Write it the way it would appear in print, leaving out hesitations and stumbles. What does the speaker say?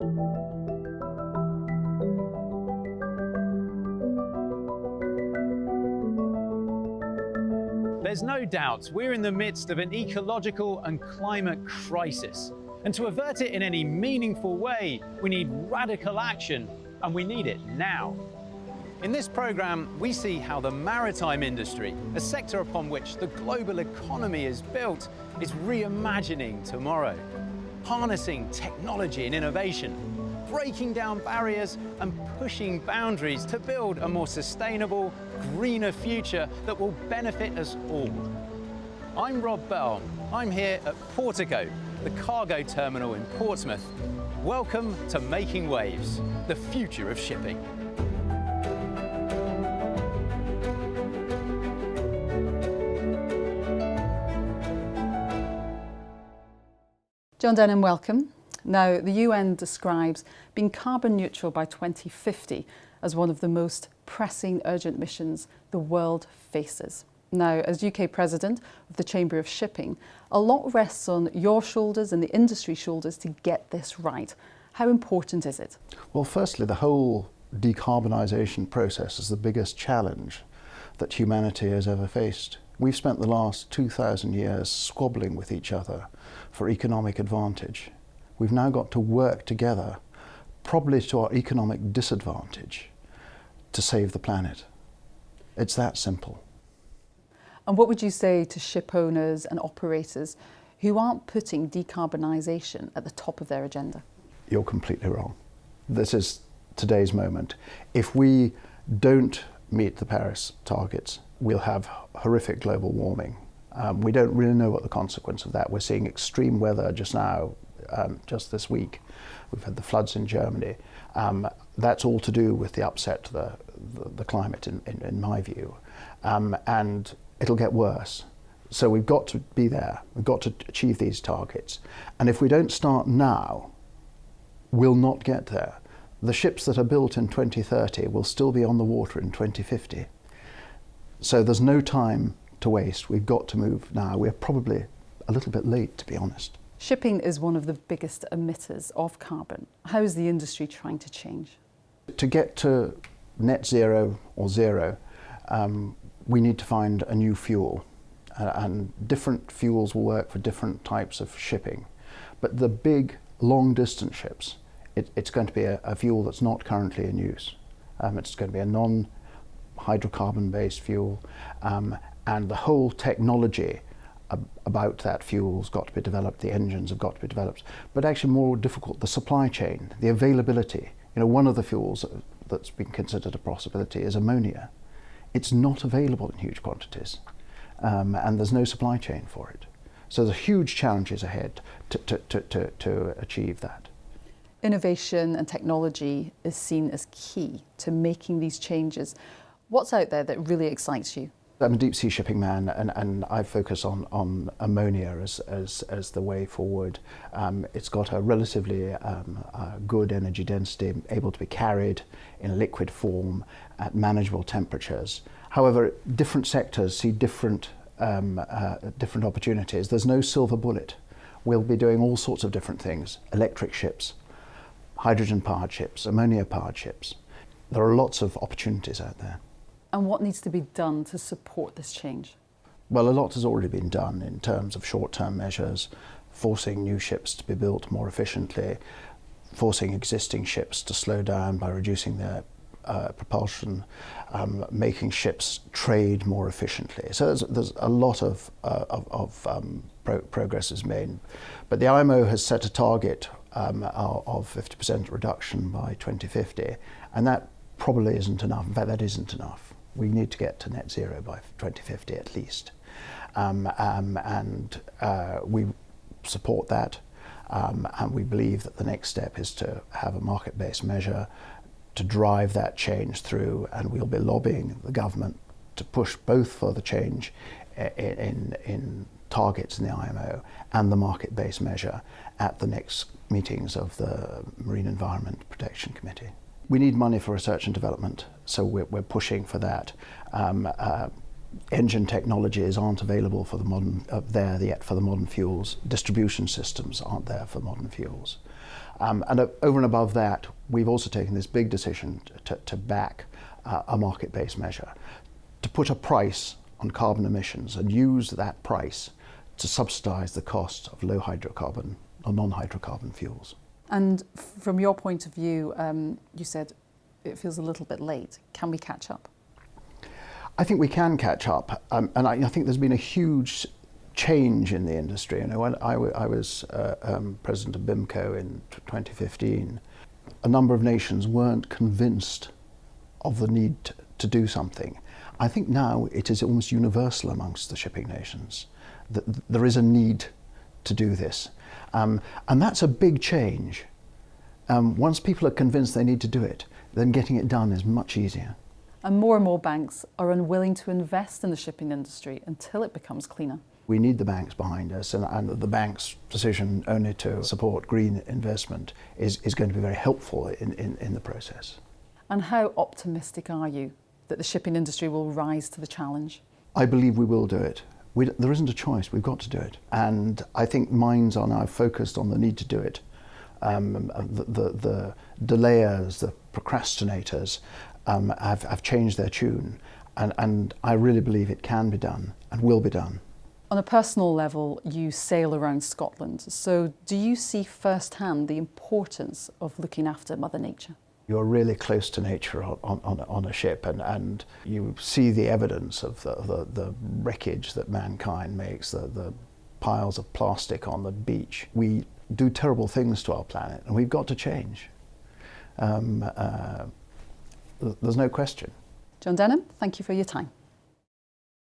There's no doubt we're in the midst of an ecological and climate crisis. And to avert it in any meaningful way, we need radical action, and we need it now. In this programme, we see how the maritime industry, a sector upon which the global economy is built, is reimagining tomorrow, harnessing technology and innovation, breaking down barriers and pushing boundaries to build a more sustainable, greener future that will benefit us all. I'm Rob Bell. I'm here at Portico, the cargo terminal in Portsmouth. Welcome to Making Waves, the future of shipping. John Denholm, welcome. Now, the UN describes being carbon neutral by 2050 as one of the most pressing, urgent missions the world faces. Now, as UK President of the Chamber of Shipping, a lot rests on your shoulders and the industry shoulders to get this right. How important is it? Well, firstly, the whole decarbonisation process is the biggest challenge that humanity has ever faced. We've spent the last 2,000 years squabbling with each other for economic advantage. We've now got to work together, probably to our economic disadvantage, to save the planet. It's that simple. And what would you say to ship owners and operators who aren't putting decarbonisation at the top of their agenda? You're completely wrong. This is today's moment. If we don't meet the Paris targets, we'll have horrific global warming. We don't really know what the consequence of that. We're seeing extreme weather just now, just this week. We've had the floods in Germany. That's all to do with the upset to the climate, in my view. And it'll get worse. So we've got to be there. We've got to achieve these targets. And if we don't start now, we'll not get there. The ships that are built in 2030 will still be on the water in 2050. So there's no time to waste. We've got to move now. We're probably a little bit late, to be honest. Shipping is one of the biggest emitters of carbon. How is the industry trying to change? To get to net zero or zero, we need to find a new fuel. And different fuels will work for different types of shipping. But the big, long-distance ships, it's going to be a fuel that's not currently in use. It's going to be a non-hydrocarbon-based fuel, and the whole technology about that fuel's got to be developed, the engines have got to be developed. But actually more difficult, the supply chain, the availability. You know, one of the fuels that's been considered a possibility is ammonia. It's not available in huge quantities, and there's no supply chain for it. So there's huge challenges ahead to achieve that. Innovation and technology is seen as key to making these changes. What's out there that really excites you? I'm a deep sea shipping man, and I focus on ammonia as the way forward. It's got a relatively good energy density, able to be carried in liquid form at manageable temperatures. However, different sectors see different opportunities. There's no silver bullet. We'll be doing all sorts of different things: electric ships, hydrogen-powered ships, ammonia-powered ships. There are lots of opportunities out there. And what needs to be done to support this change? Well, a lot has already been done in terms of short-term measures, forcing new ships to be built more efficiently, forcing existing ships to slow down by reducing their propulsion, making ships trade more efficiently. So there's a lot of progress is made. But the IMO has set a target of 50% reduction by 2050, and that probably isn't enough. In fact, that isn't enough. We need to get to net zero by 2050 at least. We support that, and we believe that the next step is to have a market-based measure to drive that change through, and we'll be lobbying the government to push both for the change in targets in the IMO and the market-based measure at the next meetings of the Marine Environment Protection Committee. We need money for research and development, so we're pushing for that. engine technologies aren't available for the modern there yet for the modern fuels. Distribution systems aren't there for modern fuels. And over and above that, we've also taken this big decision to back a market-based measure, to put a price on carbon emissions and use that price to subsidise the cost of low hydrocarbon or non-hydrocarbon fuels. And from your point of view, you said it feels a little bit late. Can we catch up? I think we can catch up, and I think there's been a huge change in the industry. You know, when I was president of BIMCO in 2015, a number of nations weren't convinced of the need to do something. I think now it is almost universal amongst the shipping nations that there is a need to do this, and that's a big change. Once people are convinced they need to do it, then getting it done is much easier. And more banks are unwilling to invest in the shipping industry until it becomes cleaner. We need the banks behind us, and the bank's decision only to support green investment is going to be very helpful in the process. And how optimistic are you that the shipping industry will rise to the challenge? I believe we will do it. There isn't a choice, we've got to do it. And I think minds are now focused on the need to do it. The delayers, the procrastinators have changed their tune, and I really believe it can be done and will be done. On a personal level, you sail around Scotland, so do you see firsthand the importance of looking after Mother Nature? You're really close to nature on a ship, and you see the evidence of the wreckage that mankind makes, the piles of plastic on the beach. We do terrible things to our planet, and we've got to change. There's no question. John Denholm, thank you for your time.